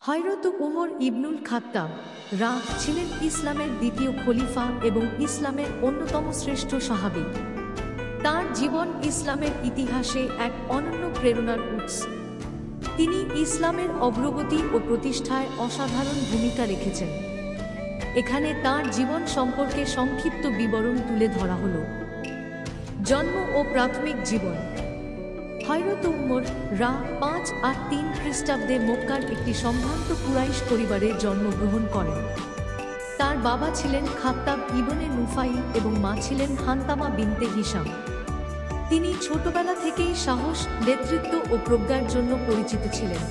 হযরত উমর ইবনুল খাত্তাব রা ছিলেন ইসলামের দ্বিতীয় খলিফা এবং ইসলামের অন্যতম শ্রেষ্ঠ সাহাবী। তার জীবন ইসলামের ইতিহাসে এক অনন্য প্রেরণার উৎস। তিনি ইসলামের অগ্রগতি ও প্রতিষ্ঠায় অসাধারণ ভূমিকা রেখেছেন। এখানে তার জীবন সম্পর্কে সংক্ষিপ্ত বিবরণ তুলে ধরা হলো। জন্ম ও প্রাথমিক জীবন। হযরত উমর রা 583 খ্রিস্টাব্দে মক্কার একটি সম্ভ্রান্ত কুরাইশ পরিবারে জন্মগ্রহণ করেন। তার বাবা ছিলেন খাত্তাব ইবনে নুফাইল এবং মা ছিলেন হান্তামা বিনতে হিশাম। তিনি ছোটবেলা থেকেই সাহস, নেতৃত্ব ও প্রজ্ঞার জন্য পরিচিত ছিলেন।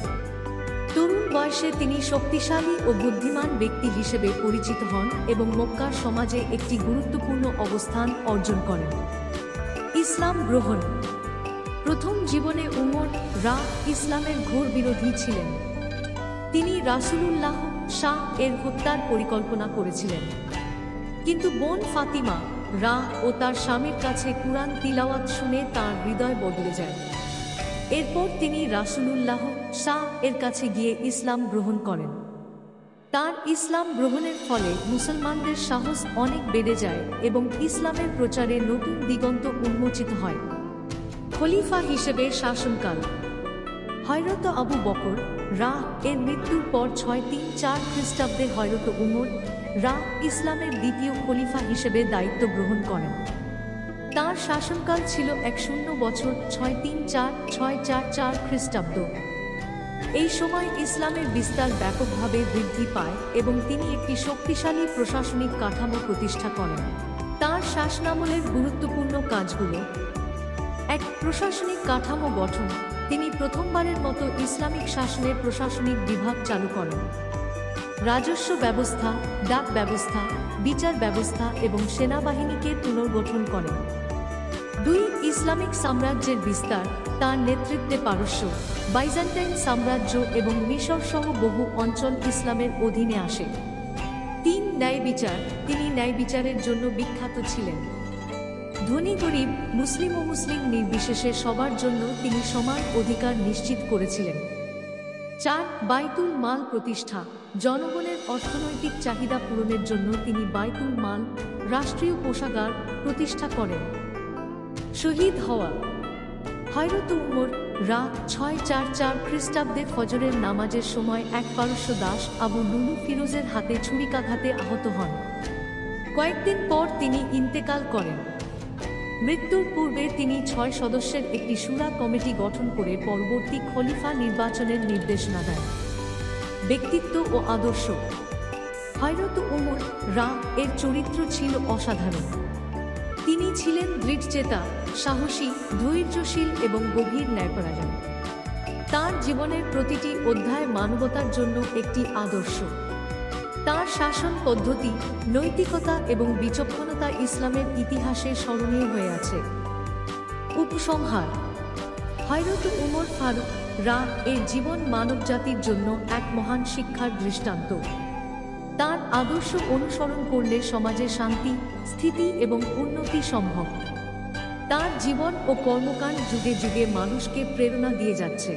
তরুণ বয়সে তিনি শক্তিশালী ও বুদ্ধিমান ব্যক্তি হিসেবে পরিচিত হন এবং মক্কার সমাজে একটি গুরুত্বপূর্ণ অবস্থান অর্জন করেন। ইসলাম গ্রহণ। প্রথম জীবনে উমর রা ইসলামের ঘোর বিরোধী ছিলেন। তিনি রাসূলুল্লাহ শাহ এর হত্যার পরিকল্পনা করেছিলেন, কিন্তু বোন ফাতিমা রা ও তার স্বামীর কাছে কুরআন তিলাওয়াত শুনে তাঁর হৃদয় বদলে যায়। এরপর তিনি রাসূলুল্লাহ শাহ এর কাছে গিয়ে ইসলাম গ্রহণ করেন। তার ইসলাম গ্রহণের ফলে মুসলমানদের সাহস অনেক বেড়ে যায় এবং ইসলামের প্রচারে নতুন দিগন্ত উন্মোচিত হয়। খলিফা হিসেবে শাসনকাল। হযরত আবু বকর রা এর মৃত্যুর পর 634 খ্রিস্টাব্দে হযরত উমর রা ইসলামের দ্বিতীয় খলিফা হিসেবে দায়িত্ব গ্রহণ করেন। তার শাসনকাল ছিল 100 বছর, 634-644 খ্রিস্টাব্দ। এই সময় ইসলামের বিস্তার ব্যাপকভাবে বৃদ্ধি পায় এবং তিনি একটি শক্তিশালী প্রশাসনিক কাঠামো প্রতিষ্ঠা করেন। তার শাসনামলের গুরুত্বপূর্ণ কাজগুলো: 1. প্রশাসনিক কাঠামো গঠন। তিনি প্রথমবারের মতো ইসলামিক শাসনের প্রশাসনিক বিভাগ চালু করেন। রাজস্ব ব্যবস্থা, ডাক ব্যবস্থা, বিচার ব্যবস্থা এবং সেনাবাহিনীকে পুনর্গঠন করেন। 2. ইসলামিক সাম্রাজ্যের বিস্তার। তার নেতৃত্বে পারস্য, বাইজান্টাইন সাম্রাজ্য এবং মিশর সহ বহু অঞ্চল ইসলামের অধীনে আসে। 3. ন্যায় বিচার। তিনি ন্যায় বিচারের জন্য বিখ্যাত ছিলেন। ধনী গরিব, মুসলিম ও মুসলিম নির্বিশেষে সবার জন্য তিনি সমান অধিকার নিশ্চিত করেছিলেন। 4. বাইতুল মাল প্রতিষ্ঠা। জনগণের অর্থনৈতিক চাহিদা পূরণের জন্য তিনি বাইতুল মাল, রাষ্ট্রীয় কোষাগার প্রতিষ্ঠা করেন। শহীদ হওয়া। হযরত উমর রা 644 খ্রিস্টাব্দে ফজরের নামাজের সময় এক পারস্য দাস আবু লুলু ফিরোজের হাতে ছুরিকাঘাতে আহত হন। কয়েকদিন পর তিনি ইন্তেকাল করেন। মৃত্যুর পূর্বে তিনি 6 সদস্যের একটি শুরা কমিটি গঠন করে পরবর্তী খলিফা নির্বাচনের নির্দেশনা দেন। ব্যক্তিত্ব ও আদর্শ। হযরত উমর রা এর চরিত্র ছিল অসাধারণ। তিনি ছিলেন দৃঢ়চেতা, সাহসী, ধৈর্যশীল এবং গভীর ন্যায়পরায়ণ। তার জীবনের প্রতিটি অধ্যায় মানবতার জন্য একটি আদর্শ। তার শাসন পদ্ধতি, নৈতিকতা এবং বিচক্ষণতা ইসলামের ইতিহাসে স্মরণীয় হয়ে আছে। উপসংহার। হযরত উমর ফারুক রা এর জীবন মানবজাতির জন্য এক মহান শিক্ষার দৃষ্টান্ত। তার আদর্শ অনুসরণ করলে সমাজে শান্তি, স্থিতি এবং উন্নতি সম্ভব। তার জীবন ও কর্মকাণ্ড যুগে যুগে মানুষকে প্রেরণা দিয়ে যাচ্ছে।